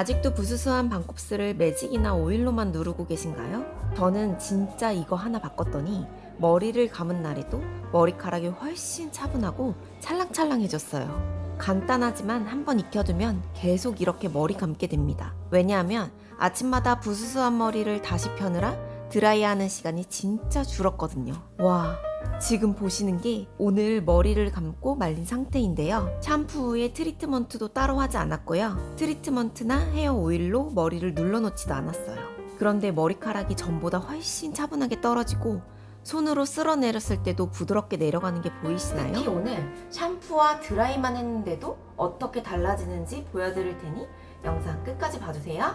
아직도 부스스한 반곱슬을 매직이나 오일로만 누르고 계신가요? 저는 진짜 이거 하나 바꿨더니 머리를 감은 날에도 머리카락이 훨씬 차분하고 찰랑찰랑해졌어요. 간단하지만 한번 익혀두면 계속 이렇게 머리 감게 됩니다. 왜냐하면 아침마다 부스스한 머리를 다시 펴느라 드라이하는 시간이 진짜 줄었거든요. 와, 지금 보시는 게 오늘 머리를 감고 말린 상태인데요. 샴푸 후에 트리트먼트도 따로 하지 않았고요. 트리트먼트나 헤어 오일로 머리를 눌러놓지도 않았어요. 그런데 머리카락이 전보다 훨씬 차분하게 떨어지고 손으로 쓸어내렸을 때도 부드럽게 내려가는 게 보이시나요? 특히 오늘 샴푸와 드라이만 했는데도 어떻게 달라지는지 보여드릴 테니 영상 끝까지 봐주세요.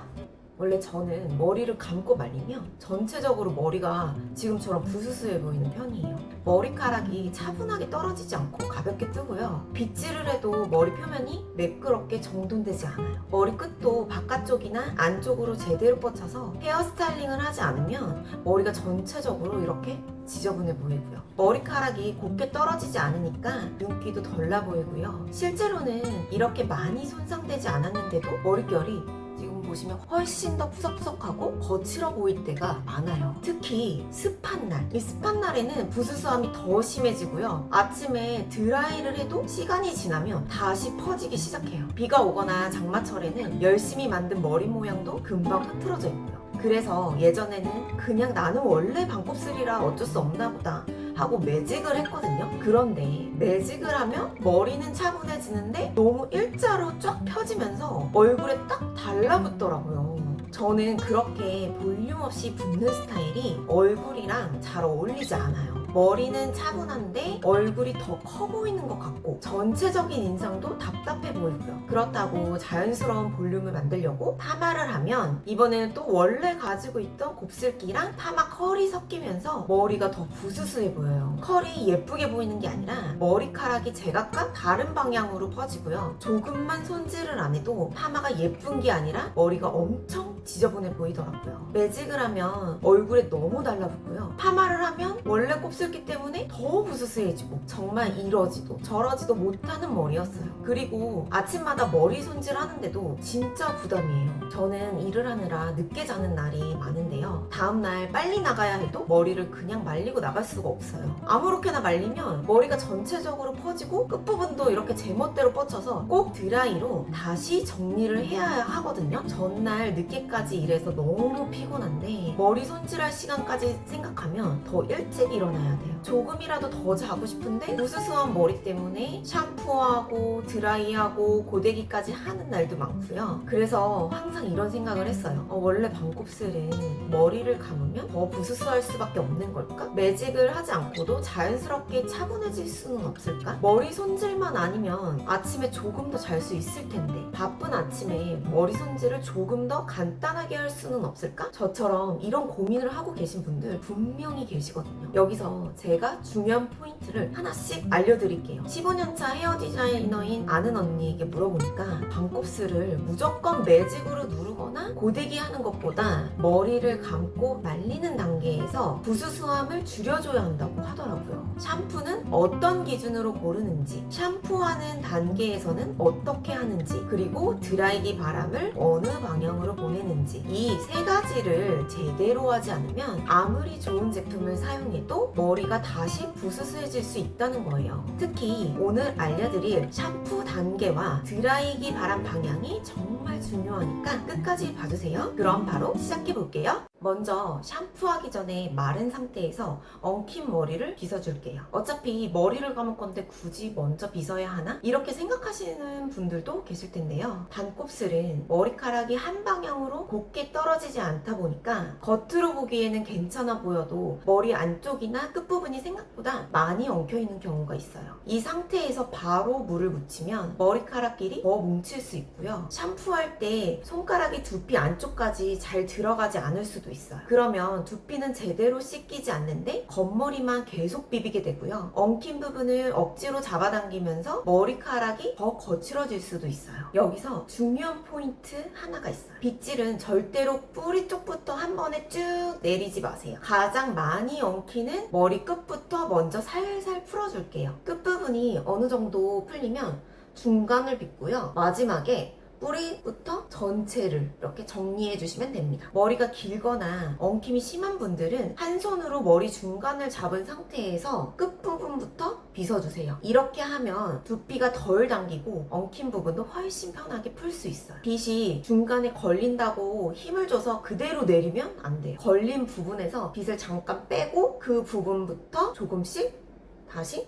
원래 저는 머리를 감고 말리면 전체적으로 머리가 지금처럼 부스스해 보이는 편이에요. 머리카락이 차분하게 떨어지지 않고 가볍게 뜨고요. 빗질을 해도 머리 표면이 매끄럽게 정돈되지 않아요. 머리 끝도 바깥쪽이나 안쪽으로 제대로 뻗쳐서 헤어스타일링을 하지 않으면 머리가 전체적으로 이렇게 지저분해 보이고요. 머리카락이 곱게 떨어지지 않으니까 윤기도 덜 나 보이고요. 실제로는 이렇게 많이 손상되지 않았는데도 머릿결이 지금 보시면 훨씬 더 푸석푸석하고 거칠어 보일 때가 많아요. 특히 습한 날. 이 습한 날에는 부스스함이 더 심해지고요. 아침에 드라이를 해도 시간이 지나면 다시 퍼지기 시작해요. 비가 오거나 장마철에는 열심히 만든 머리 모양도 금방 흐트러져 있고요. 그래서 예전에는 그냥 나는 원래 반곱슬이라 어쩔 수 없나 보다 하고 매직을 했거든요. 그런데 매직을 하면 머리는 차분해지는데 너무 일자로 쫙 펴지면서 얼굴에 딱 달라붙더라고요. 저는 그렇게 볼륨 없이 붓는 스타일이 얼굴이랑 잘 어울리지 않아요. 머리는 차분한데 얼굴이 더 커 보이는 것 같고 전체적인 인상도 답답해 보이고요. 그렇다고 자연스러운 볼륨을 만들려고 파마를 하면 이번에는 또 원래 가지고 있던 곱슬기랑 파마 컬이 섞이면서 머리가 더 부스스해 보여요. 컬이 예쁘게 보이는 게 아니라 머리카락이 제각각 다른 방향으로 퍼지고요. 조금만 손질을 안 해도 파마가 예쁜 게 아니라 머리가 엄청 지저분해 보이더라고요. 매직을 하면 얼굴에 너무 달라붙고요. 파마를 하면 원래 곱슬기 때문에 더 부스스해지고 정말 이러지도 저러지도 못하는 머리였어요. 그리고 아침마다 머리 손질하는데도 진짜 부담이에요. 저는 일을 하느라 늦게 자는 날이 많은데요. 다음날 빨리 나가야 해도 머리를 그냥 말리고 나갈 수가 없어요. 아무렇게나 말리면 머리가 전체적으로 퍼지고 끝부분도 이렇게 제멋대로 뻗쳐서 꼭 드라이로 다시 정리를 해야 하거든요. 전날 늦게까지 일해서 너무 피곤한데 머리 손질할 시간까지 생각하면 더 일찍 일어나야 돼요. 조금이라도 더 자고 싶은데 부스스한 머리 때문에 샴푸하고 드라이하고 고데기까지 하는 날도 많고요. 그래서 항상 이런 생각을 했어요. 원래 반곱슬은 머리를 감으면 더 부스스할 수밖에 없는 걸까? 매직을 하지 않고도 자연스럽게 차분해질 수는 없을까? 머리 손질만 아니면 아침에 조금 더 잘 수 있을 텐데 바쁜 아침에 머리 손질을 조금 더 간단하게 할 수는 없을까? 저처럼 이런 고민을 하고 계신 분들 분명히 계시거든요. 여기서 제가 중요한 포인트를 하나씩 알려드릴게요. 15년차 헤어 디자이너인 아는 언니에게 물어보니까 반곱슬을 무조건 매직으로 누르거나 고데기 하는 것보다 머리를 감고 말리는 단계에서 부스스함을 줄여줘야 한다고 하더라고요. 샴푸는 어떤 기준으로 고르는지, 샴푸하는 단계에서는 어떻게 하는지, 그리고 드라이기 바람을 어느 방향으로 보내는지 이 세 가지를 제대로 하지 않으면 아무리 좋은 제품을 사용해도 머리가 다시 부스스해질 수 있다는 거예요. 특히 오늘 알려드릴 샴푸 단계와 드라이기 바람 방향이 정말 중요하니까 끝까지 봐주세요. 그럼 바로 시작해볼게요. 먼저 샴푸하기 전에 마른 상태에서 엉킨 머리를 빗어줄게요. 어차피 머리를 감을 건데 굳이 먼저 빗어야 하나? 이렇게 생각하시는 분들도 계실 텐데요. 반곱슬은 머리카락이 한 방향으로 곱게 떨어지지 않다 보니까 겉으로 보기에는 괜찮아 보여도 머리 안쪽이나 끝부분이 생각보다 많이 엉켜있는 경우가 있어요. 이 상태에서 바로 물을 묻히면 머리카락끼리 더 뭉칠 수 있고요. 샴푸할 때 손가락이 두피 안쪽까지 잘 들어가지 않을 수도 있어요. 그러면 두피는 제대로 씻기지 않는데 겉머리만 계속 비비게 되고요. 엉킨 부분을 억지로 잡아당기면서 머리카락이 더 거칠어질 수도 있어요. 여기서 중요한 포인트 하나가 있어요. 빗질은 절대로 뿌리 쪽부터 한 번에 쭉 내리지 마세요. 가장 많이 엉키는 머리 끝부터 먼저 살살 풀어줄게요. 끝부분이 어느 정도 풀리면 중간을 빗고요. 마지막에 뿌리부터 전체를 이렇게 정리해 주시면 됩니다. 머리가 길거나 엉킴이 심한 분들은 한 손으로 머리 중간을 잡은 상태에서 끝부분부터 빗어주세요. 이렇게 하면 두피가 덜 당기고 엉킨 부분도 훨씬 편하게 풀 수 있어요. 빗이 중간에 걸린다고 힘을 줘서 그대로 내리면 안 돼요. 걸린 부분에서 빗을 잠깐 빼고 그 부분부터 조금씩 다시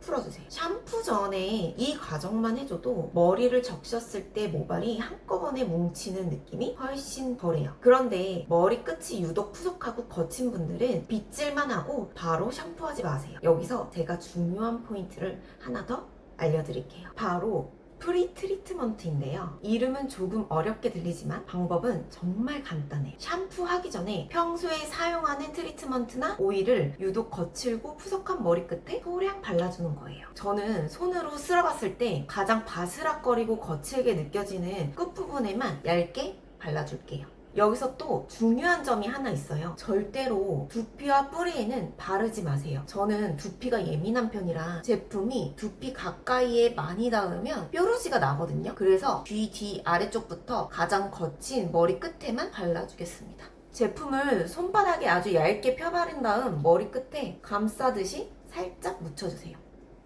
풀어주세요. 샴푸 전에 이 과정만 해줘도 머리를 적셨을 때 모발이 한꺼번에 뭉치는 느낌이 훨씬 덜해요. 그런데 머리 끝이 유독 푸석하고 거친 분들은 빗질만 하고 바로 샴푸하지 마세요. 여기서 제가 중요한 포인트를 하나 더 알려드릴게요. 바로 프리 트리트먼트인데요. 이름은 조금 어렵게 들리지만 방법은 정말 간단해요. 샴푸하기 전에 평소에 사용하는 트리트먼트나 오일을 유독 거칠고 푸석한 머리끝에 소량 발라주는 거예요. 저는 손으로 쓸어봤을 때 가장 바스락거리고 거칠게 느껴지는 끝부분에만 얇게 발라줄게요. 여기서 또 중요한 점이 하나 있어요. 절대로 두피와 뿌리에는 바르지 마세요. 저는 두피가 예민한 편이라 제품이 두피 가까이에 많이 닿으면 뾰루지가 나거든요. 그래서 귀 뒤 아래쪽부터 가장 거친 머리 끝에만 발라주겠습니다. 제품을 손바닥에 아주 얇게 펴바른 다음 머리 끝에 감싸듯이 살짝 묻혀주세요.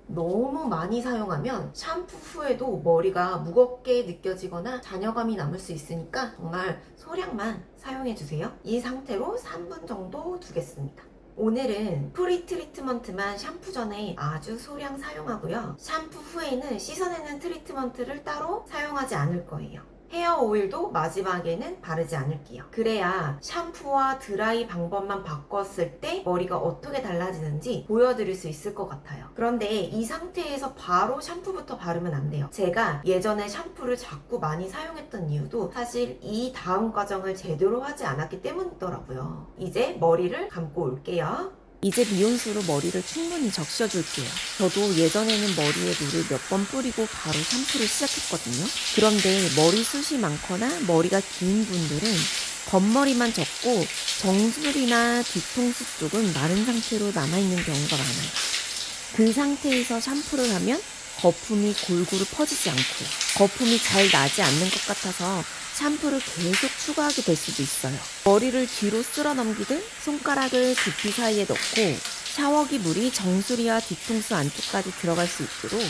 너무 많이 사용하면 샴푸 후에도 머리가 무겁게 느껴지거나 잔여감이 남을 수 있으니까 정말 소량만 사용해주세요. 이 상태로 3분 정도 두겠습니다. 오늘은 프리 트리트먼트만 샴푸 전에 아주 소량 사용하고요. 샴푸 후에는 씻어내는 트리트먼트를 따로 사용하지 않을 거예요. 헤어 오일도 마지막에는 바르지 않을게요. 그래야 샴푸와 드라이 방법만 바꿨을 때 머리가 어떻게 달라지는지 보여드릴 수 있을 것 같아요. 그런데 이 상태에서 바로 샴푸부터 바르면 안 돼요. 제가 예전에 샴푸를 자꾸 많이 사용했던 이유도 사실 이 다음 과정을 제대로 하지 않았기 때문이더라고요. 이제 머리를 감고 올게요. 이제 미온수로 머리를 충분히 적셔줄게요. 저도 예전에는 머리에 물을 몇 번 뿌리고 바로 샴푸를 시작했거든요. 그런데 머리숱이 많거나 머리가 긴 분들은 겉머리만 적고 정수리나 뒤통수 쪽은 마른 상태로 남아있는 경우가 많아요. 그 상태에서 샴푸를 하면 거품이 골고루 퍼지지 않고 거품이 잘 나지 않는 것 같아서 샴푸를 계속 추가하게 될 수도 있어요. 머리를 뒤로 쓸어 넘기듯 손가락을 두피 사이에 넣고 샤워기 물이 정수리와 뒤통수 안쪽까지 들어갈 수 있도록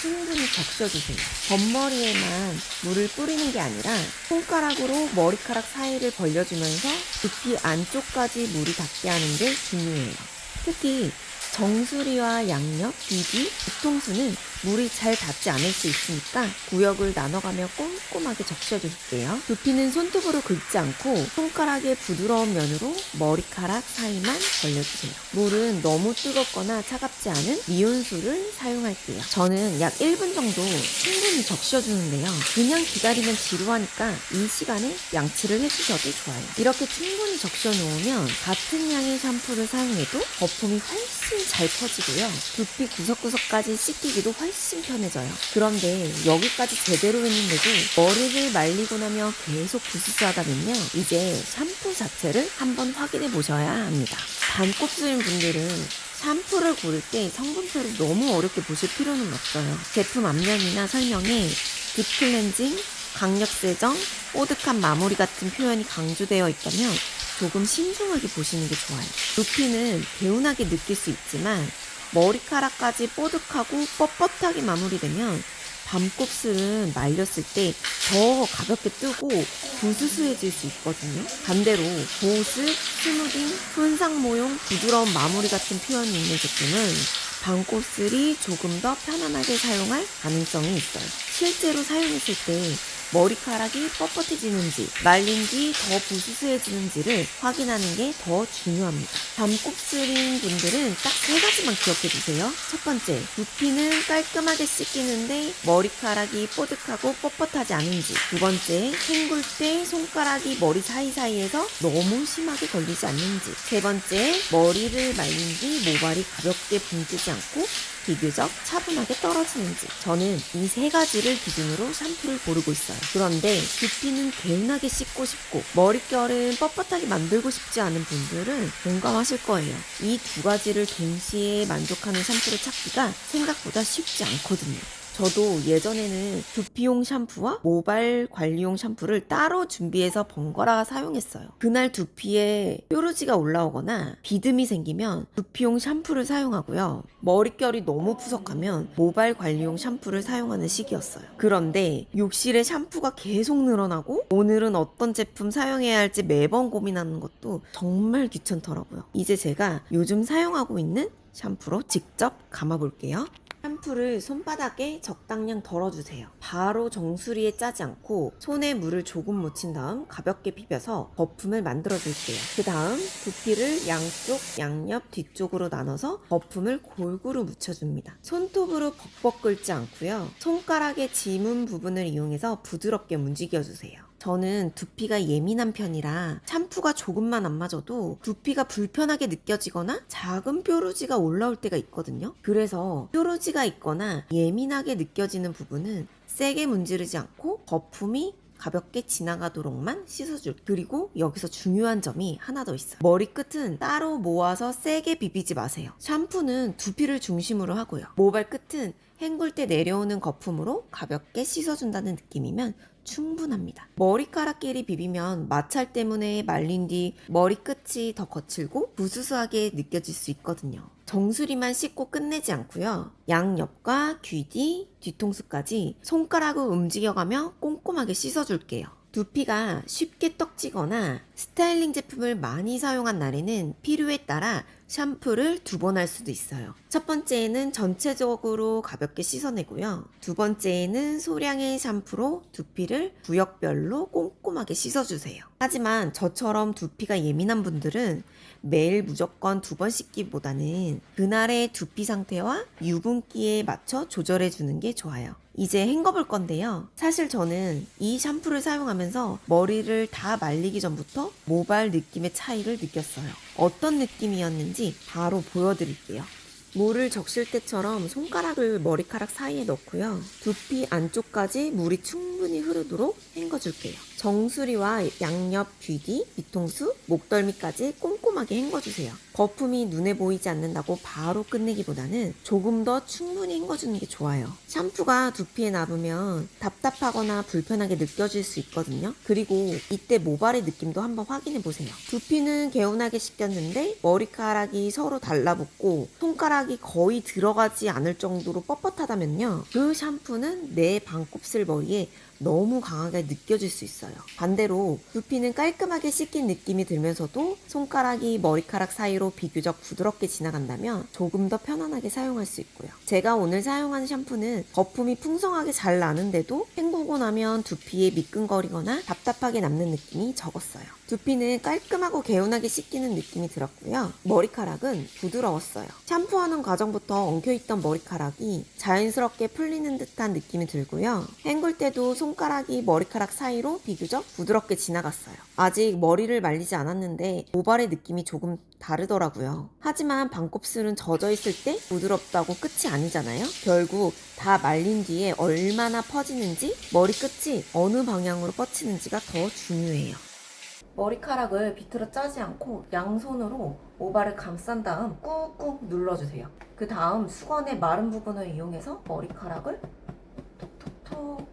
충분히 적셔주세요. 겉머리에만 물을 뿌리는 게 아니라 손가락으로 머리카락 사이를 벌려주면서 두피 안쪽까지 물이 닿게 하는 게 중요해요. 특히 정수리와 양옆, 귀뒤, 뒤통수는 물이 잘 닿지 않을 수 있으니까 구역을 나눠가며 꼼꼼하게 적셔줄게요. 두피는 손톱으로 긁지 않고 손가락의 부드러운 면으로 머리카락 사이만 벌려주세요. 물은 너무 뜨겁거나 차갑지 않은 미온수를 사용할게요. 저는 약 1분 정도 충분히 적셔주는데요. 그냥 기다리면 지루하니까 이 시간에 양치를 해주셔도 좋아요. 이렇게 충분히 적셔놓으면 같은 양의 샴푸를 사용해도 거품이 훨씬 잘 퍼지고요. 두피 구석구석까지 씻기기도 훨씬 편해져요. 그런데 여기까지 제대로 했는데도 머리를 말리고 나면 계속 부스스하다면요. 이제 샴푸 자체를 한번 확인해 보셔야 합니다. 반곱슬인 분들은 샴푸를 고를 때 성분표를 너무 어렵게 보실 필요는 없어요. 제품 앞면이나 설명에 딥클렌징, 강력세정, 뽀득한 마무리 같은 표현이 강조되어 있다면 조금 신중하게 보시는 게 좋아요. 두피는 개운하게 느낄 수 있지만 머리카락까지 뽀득하고 뻣뻣하게 마무리되면 밤곱슬은 말렸을 때 더 가볍게 뜨고 부스스해질 수 있거든요. 반대로 보습, 스무딩, 손상 모용, 부드러운 마무리 같은 표현이 있는 제품은 밤곱슬이 조금 더 편안하게 사용할 가능성이 있어요. 실제로 사용했을 때 머리카락이 뻣뻣해지는지 말린 뒤 더 부스스해지는지를 확인하는 게 더 중요합니다. 밤곱슬인 분들은 딱 3가지만 기억해 두세요. 첫 번째, 두피는 깔끔하게 씻기는데 머리카락이 뽀득하고 뻣뻣하지 않은지. 두 번째, 헹굴 때 손가락이 머리 사이사이에서 너무 심하게 걸리지 않는지. 세 번째, 머리를 말린 뒤 모발이 가볍게 붕뜨지 않고 비교적 차분하게 떨어지는지. 저는 이 3가지를 기준으로 샴푸를 고르고 있어요. 그런데 두피는 개운하게 씻고 싶고 머릿결은 뻣뻣하게 만들고 싶지 않은 분들은 공감하실 거예요. 이 2가지를 동시에 만족하는 샴푸를 찾기가 생각보다 쉽지 않거든요. 저도 예전에는 두피용 샴푸와 모발 관리용 샴푸를 따로 준비해서 번갈아 사용했어요. 그날 두피에 뾰루지가 올라오거나 비듬이 생기면 두피용 샴푸를 사용하고요. 머릿결이 너무 푸석하면 모발 관리용 샴푸를 사용하는 시기였어요. 그런데 욕실에 샴푸가 계속 늘어나고 오늘은 어떤 제품 사용해야 할지 매번 고민하는 것도 정말 귀찮더라고요. 이제 제가 요즘 사용하고 있는 샴푸로 직접 감아볼게요. 샴푸를 손바닥에 적당량 덜어주세요. 바로 정수리에 짜지 않고 손에 물을 조금 묻힌 다음 가볍게 비벼서 거품을 만들어줄게요. 그 다음 두피를 양쪽, 양옆, 뒤쪽으로 나눠서 거품을 골고루 묻혀줍니다. 손톱으로 벅벅 긁지 않고요. 손가락의 지문 부분을 이용해서 부드럽게 움직여주세요. 저는 두피가 예민한 편이라 샴푸가 조금만 안 맞아도 두피가 불편하게 느껴지거나 작은 뾰루지가 올라올 때가 있거든요. 그래서 뾰루지가 있거나 예민하게 느껴지는 부분은 세게 문지르지 않고 거품이 가볍게 지나가도록만 씻어줄. 그리고 여기서 중요한 점이 하나 더 있어요. 머리끝은 따로 모아서 세게 비비지 마세요. 샴푸는 두피를 중심으로 하고요. 모발 끝은 헹굴 때 내려오는 거품으로 가볍게 씻어준다는 느낌이면 충분합니다. 머리카락끼리 비비면 마찰 때문에 말린 뒤 머리끝이 더 거칠고 부스스하게 느껴질 수 있거든요. 정수리만 씻고 끝내지 않고요. 양옆과 귀뒤, 뒤통수까지 손가락을 움직여가며 꼼꼼하게 씻어줄게요. 두피가 쉽게 떡지거나 스타일링 제품을 많이 사용한 날에는 필요에 따라 샴푸를 2번 할 수도 있어요. 첫 번째에는 전체적으로 가볍게 씻어내고요. 두 번째에는 소량의 샴푸로 두피를 구역별로 꼼꼼하게 씻어주세요. 하지만 저처럼 두피가 예민한 분들은 매일 무조건 2번 씻기보다는 그날의 두피 상태와 유분기에 맞춰 조절해주는 게 좋아요. 이제 헹궈볼 건데요. 사실 저는 이 샴푸를 사용하면서 머리를 다 말리기 전부터 모발 느낌의 차이를 느꼈어요. 어떤 느낌이었는지 바로 보여드릴게요. 물을 적실 때처럼 손가락을 머리카락 사이에 넣고요. 두피 안쪽까지 물이 충분히 흐르도록 헹궈줄게요. 정수리와 양옆, 귀뒤, 뒤통수, 목덜미까지 꼼꼼하게 헹궈주세요. 거품이 눈에 보이지 않는다고 바로 끝내기보다는 조금 더 충분히 헹궈주는 게 좋아요. 샴푸가 두피에 남으면 답답하거나 불편하게 느껴질 수 있거든요. 그리고 이때 모발의 느낌도 한번 확인해 보세요. 두피는 개운하게 씻겼는데 머리카락이 서로 달라붙고 손가락이 거의 들어가지 않을 정도로 뻣뻣하다면요. 그 샴푸는 내 반곱슬 머리에 너무 강하게 느껴질 수 있어요. 반대로 두피는 깔끔하게 씻긴 느낌이 들면서도 손가락이 머리카락 사이로 비교적 부드럽게 지나간다면 조금 더 편안하게 사용할 수 있고요. 제가 오늘 사용한 샴푸는 거품이 풍성하게 잘 나는데도 헹구고 나면 두피에 미끈거리거나 답답하게 남는 느낌이 적었어요. 두피는 깔끔하고 개운하게 씻기는 느낌이 들었고요. 머리카락은 부드러웠어요. 샴푸하는 과정부터 엉켜있던 머리카락이 자연스럽게 풀리는 듯한 느낌이 들고요. 헹굴 때도 손가락이 머리카락 사이로 비교적 부드럽게 지나갔어요. 아직 머리를 말리지 않았는데 모발의 느낌이 조금 다르더라고요. 하지만 반곱슬은 젖어있을 때 부드럽다고 끝이 아니잖아요. 결국 다 말린 뒤에 얼마나 퍼지는지 머리끝이 어느 방향으로 뻗치는지가 더 중요해요. 머리카락을 비틀어 짜지 않고 양손으로 모발을 감싼 다음 꾹꾹 눌러주세요. 그 다음 수건의 마른 부분을 이용해서 머리카락을 톡톡톡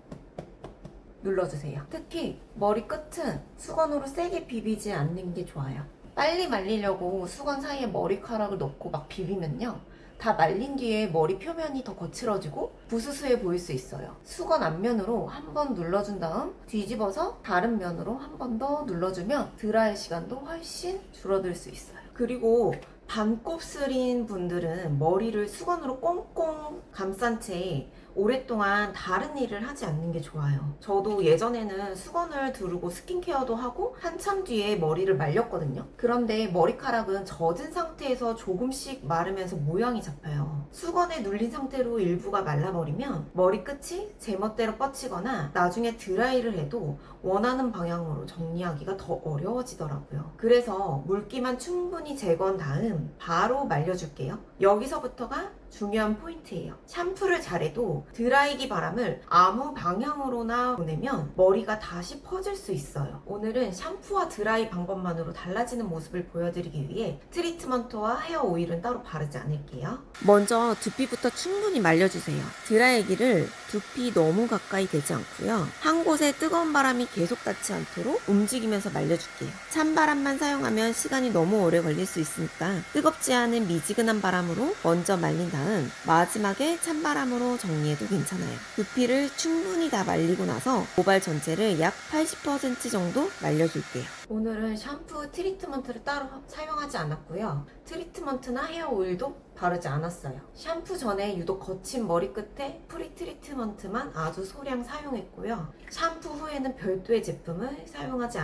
눌러주세요. 특히 머리끝은 수건으로 세게 비비지 않는 게 좋아요. 빨리 말리려고 수건 사이에 머리카락을 넣고 막 비비면요, 다 말린 뒤에 머리 표면이 더 거칠어지고 부스스해 보일 수 있어요. 수건 앞면으로 한 번 눌러준 다음 뒤집어서 다른 면으로 한 번 더 눌러주면 드라이 시간도 훨씬 줄어들 수 있어요. 그리고 반곱슬인 분들은 머리를 수건으로 꽁꽁 감싼 채 오랫동안 다른 일을 하지 않는 게 좋아요. 저도 예전에는 수건을 두르고 스킨케어도 하고 한참 뒤에 머리를 말렸거든요. 그런데 머리카락은 젖은 상태에서 조금씩 마르면서 모양이 잡혀요. 수건에 눌린 상태로 일부가 말라버리면 머리끝이 제멋대로 뻗치거나 나중에 드라이를 해도 원하는 방향으로 정리하기가 더 어려워지더라고요. 그래서 물기만 충분히 제거한 다음 바로 말려줄게요. 여기서부터가 중요한 포인트예요. 샴푸를 잘해도 드라이기 바람을 아무 방향으로나 보내면 머리가 다시 퍼질 수 있어요. 오늘은 샴푸와 드라이 방법만으로 달라지는 모습을 보여드리기 위해 트리트먼트와 헤어 오일은 따로 바르지 않을게요. 먼저 두피부터 충분히 말려주세요. 드라이기를 두피 너무 가까이 대지 않고요. 한 곳에 뜨거운 바람이 계속 닿지 않도록 움직이면서 말려줄게요. 찬바람만 사용하면 시간이 너무 오래 걸릴 수 있으니까 뜨겁지 않은 미지근한 바람으로 먼저 말린 다음 마지막에 찬바람으로 정리해도 괜찮아요. 두피를 충분히 다 말리고 나서 모발 전체를 약 80% 정도 말려줄게요. 오늘은 샴푸 트리트먼트를 따로 사용하지 않았고요. 트리트먼트나 헤어 오일도 바르지 않았어요. 샴푸 전에 유독 거친 머리끝에 프리 트리트먼트만 아주 소량 사용했고요. 샴푸 후에는 별도의 제품을 사용하지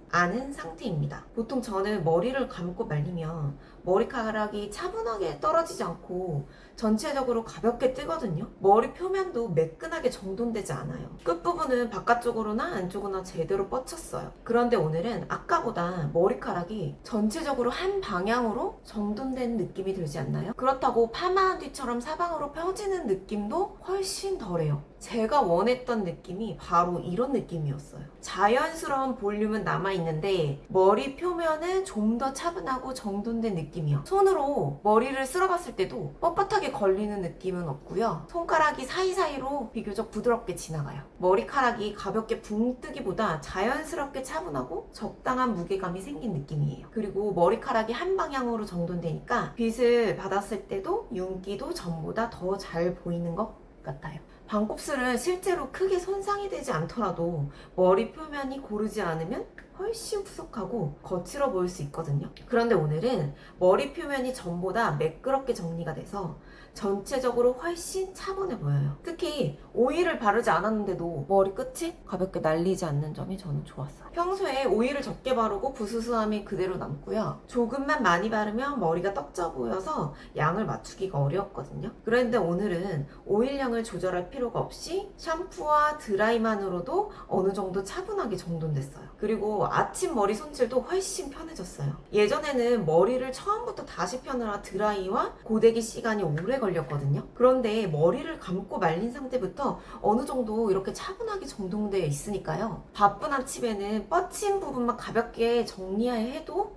않은 상태입니다. 보통 저는 머리를 감고 말리면 머리카락이 차분하게 떨어지지 않고 전체적으로 가볍게 뜨거든요. 머리 표면도 매끈하게 정돈되지 않아요. 끝부분은 바깥쪽으로나 안쪽으로나 제대로 뻗쳤어요. 그런데 오늘은 아까보다 머리카락이 전체적으로 한 방향으로 정돈된 느낌이 들지 않나요? 그렇다고 파마한 뒤처럼 사방으로 펴지는 느낌도 훨씬 덜해요. 제가 원했던 느낌이 바로 이런 느낌이었어요. 자연스러운 볼륨은 남아있는데 머리 표면은 좀 더 차분하고 정돈된 느낌이요. 손으로 머리를 쓸어봤을 때도 뻣뻣하게 걸리는 느낌은 없고요. 손가락이 사이사이로 비교적 부드럽게 지나가요. 머리카락이 가볍게 붕 뜨기보다 자연스럽게 차분하고 적당한 무게감이 생긴 느낌이에요. 그리고 머리카락이 한 방향으로 정돈되니까 빛을 받았을 때도 윤기도 전보다 더 잘 보이는 것 같아요. 반곱슬은 실제로 크게 손상이 되지 않더라도 머리 표면이 고르지 않으면 훨씬 푸석하고 거칠어 보일 수 있거든요. 그런데 오늘은 머리 표면이 전보다 매끄럽게 정리가 돼서 전체적으로 훨씬 차분해 보여요. 특히 오일을 바르지 않았는데도 머리 끝이 가볍게 날리지 않는 점이 저는 좋았어요. 평소에 오일을 적게 바르고 부스스함이 그대로 남고요. 조금만 많이 바르면 머리가 떡져 보여서 양을 맞추기가 어려웠거든요. 그런데 오늘은 오일량을 조절할 필요가 없이 샴푸와 드라이만으로도 어느 정도 차분하게 정돈됐어요. 그리고 아침 머리 손질도 훨씬 편해졌어요. 예전에는 머리를 처음부터 다시 펴느라 드라이와 고데기 시간이 오래 걸렸거든요. 그런데 머리를 감고 말린 상태부터 어느 정도 이렇게 차분하게 정돈되어 있으니까요. 바쁜 아침에는 뻗친 부분만 가볍게 정리해도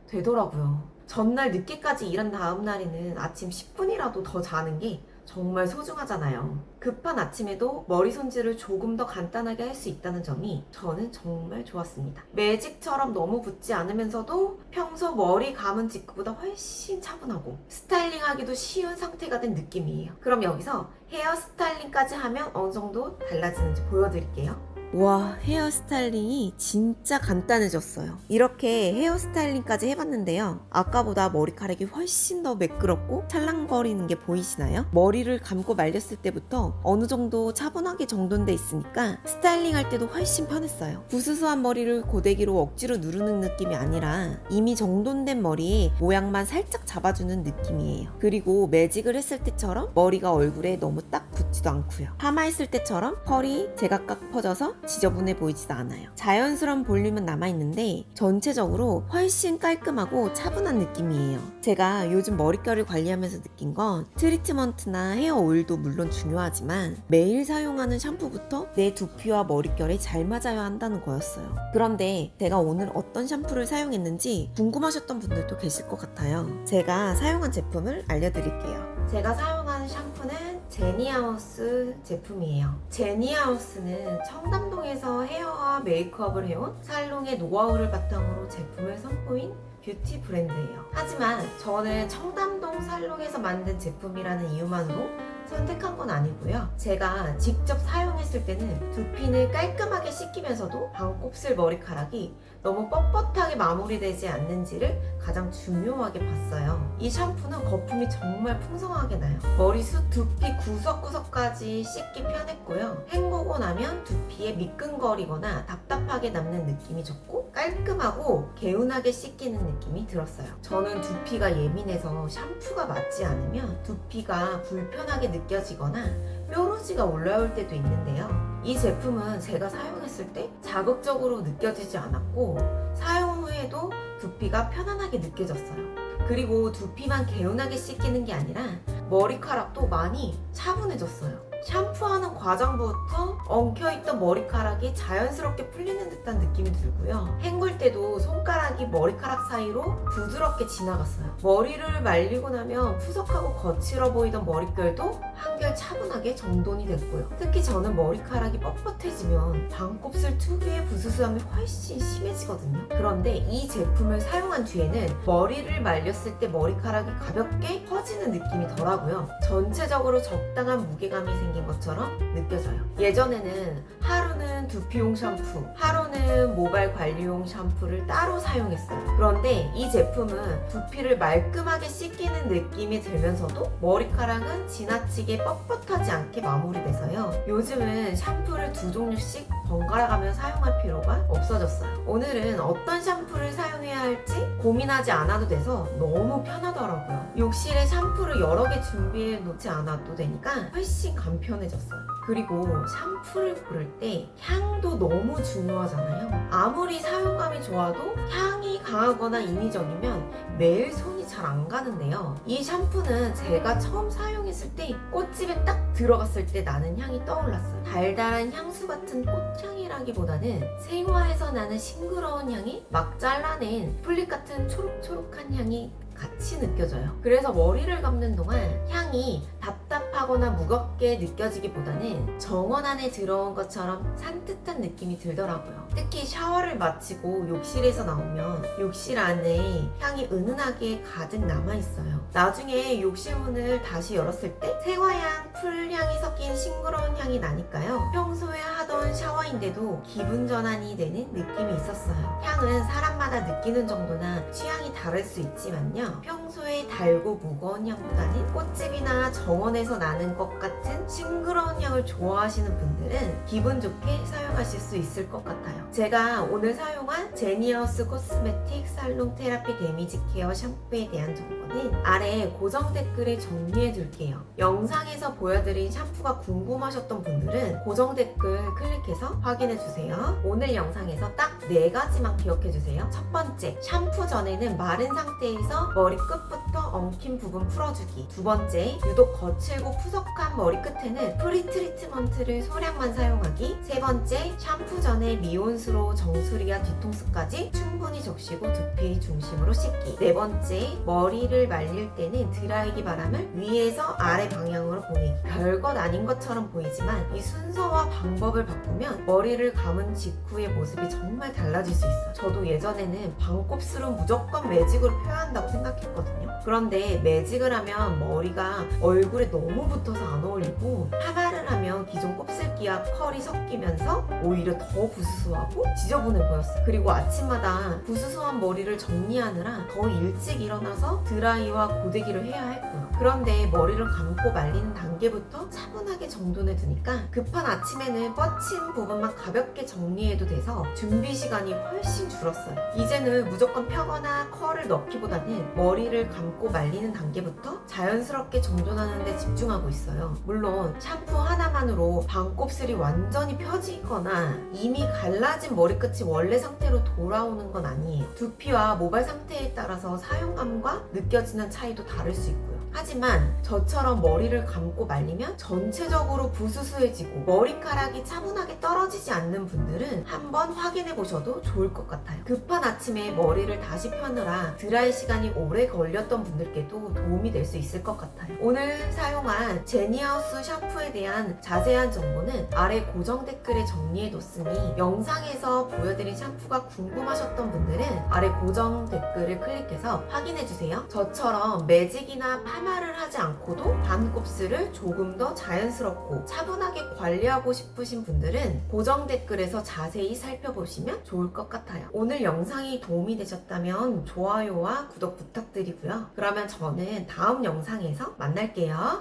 되더라고요. 전날 늦게까지 일한 다음 날에는 아침 10분이라도 더 자는 게 정말 소중하잖아요. 급한 아침에도 머리 손질을 조금 더 간단하게 할 수 있다는 점이 저는 정말 좋았습니다. 매직처럼 너무 붓지 않으면서도 평소 머리 감은 직후보다 훨씬 차분하고 스타일링하기도 쉬운 상태가 된 느낌이에요. 그럼 여기서 헤어 스타일링까지 하면 어느 정도 달라지는지 보여드릴게요. 와, 헤어 스타일링이 진짜 간단해졌어요. 이렇게 헤어 스타일링까지 해봤는데요. 아까보다 머리카락이 훨씬 더 매끄럽고 찰랑거리는 게 보이시나요? 머리를 감고 말렸을 때부터 어느 정도 차분하게 정돈돼 있으니까 스타일링 할 때도 훨씬 편했어요. 부스스한 머리를 고데기로 억지로 누르는 느낌이 아니라 이미 정돈된 머리에 모양만 살짝 잡아주는 느낌이에요. 그리고 매직을 했을 때처럼 머리가 얼굴에 너무 딱 붙지도 않고요. 파마했을 때처럼 펄이 제각각 퍼져서 지저분해 보이지도 않아요. 자연스러운 볼륨은 남아있는데 전체적으로 훨씬 깔끔하고 차분한 느낌이에요. 제가 요즘 머릿결을 관리하면서 느낀 건 트리트먼트나 헤어 오일도 물론 중요하지만 매일 사용하는 샴푸부터 내 두피와 머릿결에 잘 맞아야 한다는 거였어요. 그런데 제가 오늘 어떤 샴푸를 사용했는지 궁금하셨던 분들도 계실 것 같아요. 제가 사용한 제품을 알려드릴게요. 제가 사용한 샴푸는 제니하우스 제품이에요. 제니하우스는 청담동에서 헤어와 메이크업을 해온 살롱의 노하우를 바탕으로 제품을 선보인 뷰티 브랜드예요. 하지만 저는 청담동 살롱에서 만든 제품이라는 이유만으로 선택한 건 아니고요. 제가 직접 사용했을 때는 두피를 깔끔하게 씻기면서도 반곱슬 머리카락이 너무 뻣뻣하게 마무리되지 않는지를 가장 중요하게 봤어요. 이 샴푸는 거품이 정말 풍성하게 나요. 머리숱, 두피 구석구석까지 씻기 편했고요. 헹구고 나면 두피에 미끈거리거나 답답하게 남는 느낌이 적고 깔끔하고 개운하게 씻기는 느낌이 들었어요. 저는 두피가 예민해서 샴푸가 맞지 않으면 두피가 불편하게 느껴지거나 뾰루지가 올라올 때도 있는데요. 이 제품은 제가 사용했을 때 자극적으로 느껴지지 않았고 사용 후에도 두피가 편안하게 느껴졌어요. 그리고 두피만 개운하게 씻기는 게 아니라 머리카락도 많이 차분해졌어요. 샴푸하는 과정부터 엉켜있던 머리카락이 자연스럽게 풀리는 듯한 느낌이 들고요. 헹굴 때도 손가락이 머리카락 사이로 부드럽게 지나갔어요. 머리를 말리고 나면 푸석하고 거칠어 보이던 머릿결도 한결 차분하게 정돈이 됐고요. 특히 저는 머리카락이 뻣뻣해지면 반곱슬 특유의 부스스함이 훨씬 심해지거든요. 그런데 이 제품을 사용한 뒤에는 머리를 말렸을 때 머리카락이 가볍게 퍼지는 느낌이 덜하고요. 전체적으로 적당한 무게감이 생긴 것처럼 느껴져요. 예전에는 하루는 두피용 샴푸, 하루는 모발 관리용 샴푸를 따로 사용했어요. 그런데 이 제품은 두피를 말끔하게 씻기는 느낌이 들면서도 머리카락은 지나치게 뻣뻣하지 않게 마무리돼서요. 요즘은 샴푸를 2종류씩 번갈아가며 사용할 필요가 없어졌어요. 오늘은 어떤 샴푸를 사용해야 할지 고민하지 않아도 돼서 너무 편하더라고요. 욕실에 샴푸를 여러 개 준비해 놓지 않아도 되니까 훨씬 간편해졌어요. 그리고 샴푸를 고를 때 향도 너무 중요하잖아요. 아무리 사용감이 좋아도 향이 강하거나 인위적이면 매일 손이 잘 안 가는데요. 이 샴푸는 제가 처음 사용했을 때 꽃집에 딱 들어갔을 때 나는 향이 떠올랐어요. 달달한 향수 같은 꽃향이라기보다는 생화에서 나는 싱그러운 향이 막 잘라낸 풀잎 같은 초록초록한 향이 같이 느껴져요. 그래서 머리를 감는 동안 향이 답답하거나 무겁게 느껴지기보다는 정원 안에 들어온 것처럼 산뜻한 느낌이 들더라고요. 특히 샤워를 마치고 욕실에서 나오면 욕실 안에 향이 은은하게 가득 남아있어요. 나중에 욕실 문을 다시 열었을 때 생화향, 풀향이 섞인 싱그러운 향이 나니까요. 평소에 하던 샤워인데도 기분 전환이 되는 느낌이 있었어요. 향은 사람마다 느끼는 정도나 취향이 다를 수 있지만요. 평소에 달고 무거운 향보다는 꽃집이나 정원에서 나는 것 같은 싱그러운 향을 좋아하시는 분들은 기분 좋게 사용하실 수 있을 것 같아요. 제가 오늘 사용한 제니하우스 코스메틱 살롱 테라피 데미지 케어 샴푸에 대한 정보는 아래 고정 댓글에 정리해 둘게요. 영상에서 보여드린 샴푸가 궁금하셨던 분들은 고정 댓글 클릭해서 확인해 주세요. 오늘 영상에서 딱 4가지만 기억해 주세요. 첫 번째, 샴푸 전에는 마른 상태에서 머리 끝부터 엉킨 부분 풀어주기. 두 번째, 유독 거칠고 푸석한 머리 끝에는 프리 트리트먼트를 소량만 사용하기. 세 번째, 샴푸 전에 미온수로 정수리와 뒤통수까지 충분히 적시고 두피 중심으로 씻기. 네 번째, 머리를 말릴 때는 드라이기 바람을 위에서 아래 방향으로 보내기. 별것 아닌 것처럼 보이지만 이 순서와 방법을 바꾸면 머리를 감은 직후의 모습이 정말 달라질 수 있어요. 저도 예전에는 반곱슬은 무조건 매직으로 표현한다고 생각했거든요. 그런데 매직을 하면 머리가 얼굴에 너무 붙어서 안 어울리고 파마를 하면 기존 곱슬기와 컬이 섞이면서 오히려 더 부스스하고 지저분해 보였어요. 그리고 아침마다 부스스한 머리를 정리하느라 더 일찍 일어나서 드라이와 고데기를 해야 했고요. 그런데 머리를 감고 말리는 단계부터 차분하게 정돈해 두니까 급한 아침에는 뻗친 부분만 가볍게 정리해도 돼서 준비 시간이 훨씬 줄었어요. 이제는 무조건 펴거나 컬을 넣기보다는 머리를 감고 말리는 단계부터 자연스럽게 정돈하는 데 집중하고 있어요. 물론 샴푸 하나만으로 반곱슬이 완전히 펴지거나 이미 갈라진 머리끝이 원래 상태로 돌아오는 건 아니에요. 두피와 모발 상태에 따라서 사용감과 느껴지는 차이도 다를 수 있고요. 하지만 저처럼 머리를 감고 말리면 전체적으로 부스스해지고 머리카락이 차분하게 떨어지지 않는 분들은 한번 확인해 보셔도 좋을 것 같아요. 급한 아침에 머리를 다시 펴느라 드라이 시간이 오래 걸렸던 분들께도 도움이 될 수 있을 것 같아요. 오늘 사용한 제니하우스 샴푸에 대한 자세한 정보는 아래 고정 댓글에 정리해 뒀으니 영상에서 보여드린 샴푸가 궁금하셨던 분들은 아래 고정 댓글을 클릭해서 확인해 주세요. 저처럼 매직이나 파마를 하지 않고도 반곱슬을 조금 더 자연스럽고 차분하게 관리하고 싶으신 분들은 고정 댓글에서 자세히 살펴보시면 좋을 것 같아요. 오늘 영상이 도움이 되셨다면 좋아요와 구독 부탁드리고요. 그러면 저는 다음 영상에서 만날게요.